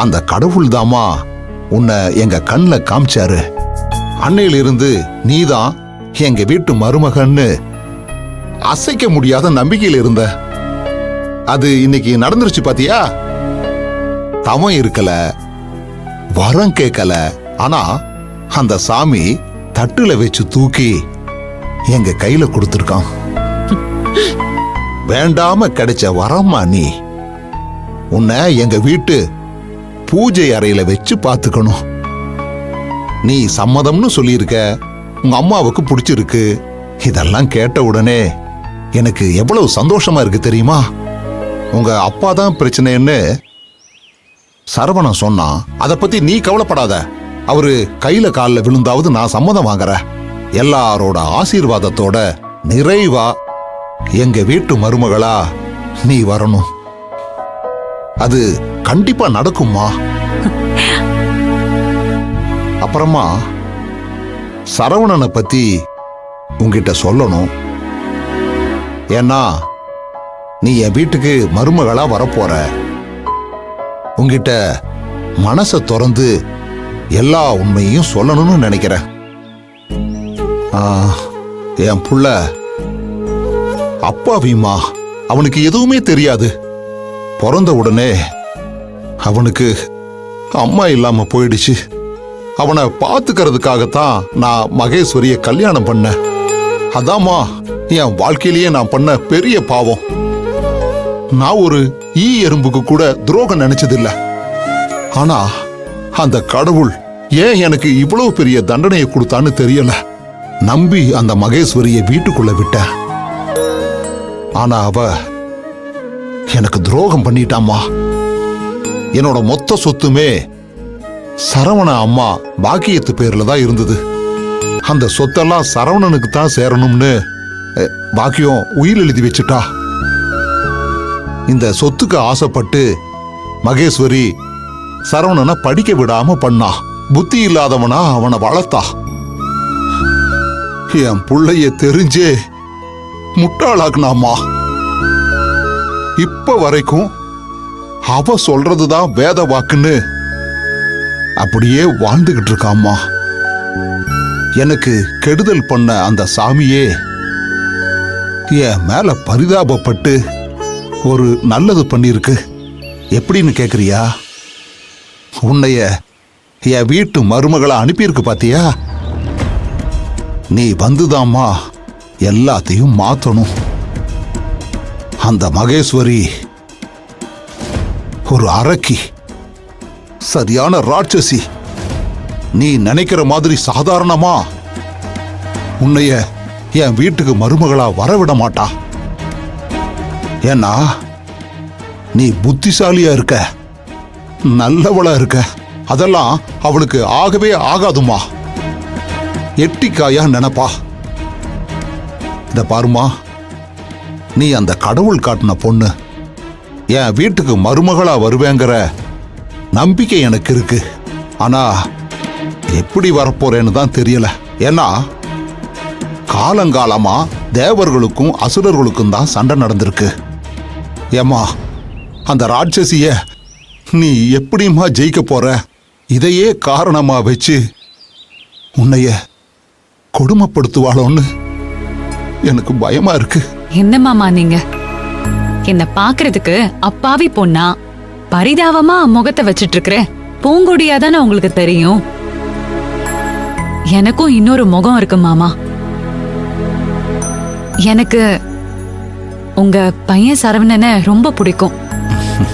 அந்த கடவுள் தாமா உன்னை எங்க கண்ணுல காமிச்சாரு. அன்னையிலிருந்து நீதான் எங்க வீட்டு மருமகன்னு அசைக்க முடியாத நம்பிக்கையில் இருந்த. அது இன்னைக்கு நடந்துருச்சு பாத்தியா? தவம் இருக்கல, வரம் கேட்கல, ஆனா அந்த சாமி தட்டுல வச்சு தூக்கி எங்க கையில கொடுத்திருக்கான். வேண்டாம கிடைச்ச வரமா நீ. உன்னை எங்க வீட்டு பூஜை அறையில வச்சு பாத்துக்கணும். நீ சம்மதம்னு சொல்லியிருக்க, உங்க அம்மாவுக்கு பிடிச்சிருக்கு. இதெல்லாம் கேட்ட உடனே எனக்கு எவ்வளவு சந்தோஷமா இருக்கு தெரியுமா? உங்க அப்பா தான் பிரச்சனைன்னு சரவணன் சொன்னான். அத பத்தி நீ கவலைப்படாத. அவரு கையில காலில் விழுந்தாவது நான் சம்மதம் வாங்குறேன். எல்லாரோட ஆசீர்வாதத்தோட நிறைவா எங்க வீட்டு மருமகளா நீ வரணும். அது கண்டிப்பா நடக்கும்மா. அப்புறமா சரவணனை பத்தி உன்கிட்ட சொல்லணும். ஏன்னா நீ என் வீட்டுக்கு மருமகளா வரப்போற. உன்கிட்ட மனசை திறந்து எல்லா உண்மையும் சொல்லணும்னு நினைக்கிறேன். என் புள்ள அப்பாவிமா, அவனுக்கு எதுவுமே தெரியாது. பிறந்த உடனே அவனுக்கு அம்மா இல்லாம போயிடுச்சு. அவனை பாத்துக்கிறதுக்காகத்தான் நான் மகேஸ்வரிய கல்யாணம் பண்ணேன். அதாம்மா என் வாழ்க்கையிலேயே நான் பண்ண பெரிய பாவம். நான் ஒரு ஈ எறும்புக்கு கூட துரோகம் நினைச்சதில்ல. ஆனா அந்த கடவுள் ஏன் எனக்கு இவ்வளவு பெரிய தண்டனையை கொடுத்தான்னு தெரியல. நம்பி அந்த மகேஸ்வரிய வீட்டுக்குள்ள விட்ட. ஆனா அவ எனக்கு துரோகம் பண்ணிட்டாமா. என்னோட மொத்த சொத்துமே சரவண அம்மா பாக்கியத்து பேர்ல தான் இருந்தது. அந்த சொத்தெல்லாம் சரவணனுக்கு தான் சேரணும்னு பாக்கியம் உயிர் எழுதி வச்சுட்டா. இந்த சொத்துக்கு ஆசைப்பட்டு மகேஸ்வரி சரவணனை படிக்க விடாம பண்ணா. புத்தி இல்லாதவனா அவனை வளர்த்தா. என் புள்ளைய தெரிஞ்சே முட்டாளாக்குனாமா. இப்ப வரைக்கும் அவ சொல்றதுதான் வேத வாக்குன்னு அப்படியே வாழ்ந்துகிட்டு இருக்காம்மா. எனக்கு கெடுதல் பண்ண அந்த சாமியே என் மேல பரிதாபப்பட்டு ஒரு நல்லது பண்ணிருக்கு. எப்படின்னு கேக்குறியா? உன்னைய என் வீட்டு மருமகளை அனுப்பியிருக்கு பாத்தியா? நீ வந்துதாம்மா எல்லாத்தையும் மாத்தணும். அந்த மகேஸ்வரி ஒரு அரக்கி, சரியான ராட்சசி. நீ நினைக்கிற மாதிரி சாதாரணமா உன்னைய என் வீட்டுக்கு மருமகளா வரவிட மாட்டா. ஏன்னா நீ புத்திசாலியா இருக்க, நல்லவளா இருக்க. அதெல்லாம் அவளுக்கு ஆகவே ஆகாதுமா. எட்டிக்காயா நினைப்பா. இத பாருமா, நீ அந்த கடவுள் காட்டின பொண்ணு. என் வீட்டுக்கு மருமகளா வருவேங்கிற நம்பிக்கை எனக்கு இருக்கு. ஆனா எப்படி வரப்போறேன்னு தான் தெரியல. ஏன்னா காலங்காலமா தேவர்களுக்கும் அசுரர்களுக்கும் தான் சண்டை நடந்திருக்கு. ஏமா, அந்த ராட்சசிய நீ எப்படிமா ஜெயிக்க போற? இதையே காரணமா வச்சு உன்னைய கொடுமைப்படுத்துவாளோன்னு எனக்கு பயமா இருக்கு. என்ன மாமா நீங்க? என்ன பாக்குறதுக்கு அப்பாவி பொண்ணா பரிதாபமா முகத்தை வச்சிட்டு இருக்கிற பூங்கொடியா தானே உங்களுக்கு தெரியும். எனக்கும் இன்னொரு முகம் இருக்கு மாமா. எனக்கு உங்க பையன் சரவணனை ரொம்ப பிடிக்கும்.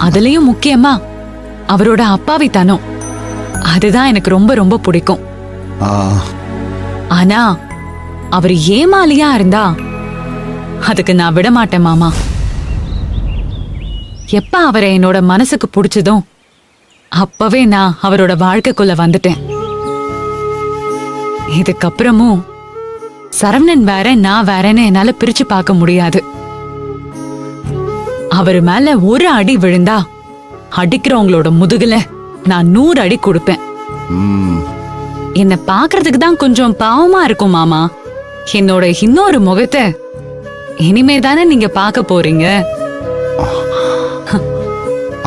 அதுலயும் முக்கியமா அவரோட அப்பாவித்தனம், அதுதான் எனக்கு ரொம்ப ரொம்ப பிடிக்கும். ஆனா அவர் ஏமாலியா இருந்தா அதுக்கு நான் விட மாட்டேன் மாமா. எப்ப அவரை என்னோட மனசுக்கு பிடிச்சதும் அப்பவே நான் அவரோட வாழ்க்கைக்குள்ள வந்துட்டேன். இதுக்கப்புறமும் சரவணன் வேற நான் வேறன்னு என்னால பிரிச்சு பார்க்க முடியாது. அவரு மேல ஒரு அடி விழுந்தா அடிக்கிறவங்களோட முதுகுல நான் 100 அடி கொடுப்பேன். என்ன பாக்குறதுக்கு தான் கொஞ்சம் பாவமா இருக்கும் மாமா. என்னோட இன்னொரு முகத்தை இனிமே தானே நீங்க பார்க்க போறீங்க.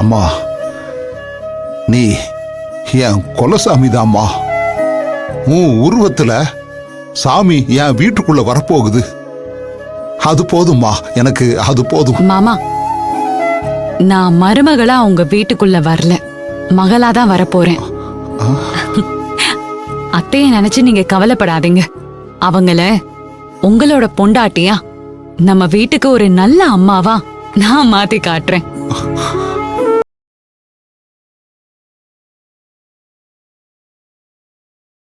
அம்மா, நீ என் குலசாமி தாம்மா. உன் உருவத்துல சாமி என் வீட்டுக்குள்ள வரப்போகுது. அது போதும்மா, எனக்கு அது போதும். மாமா, நான் மருமகளா உங்க வீட்டுக்குள்ள வரல, மகளா தான் வரப்போறேன். அத்தைய நினைச்சு நீங்க கவலைப்படாதீங்க. அவங்கள உங்களோட பொண்டாட்டியா நம்ம வீட்டுக்கு ஒரு நல்ல அம்மாவா நான் மாத்தி காட்டுறேன்.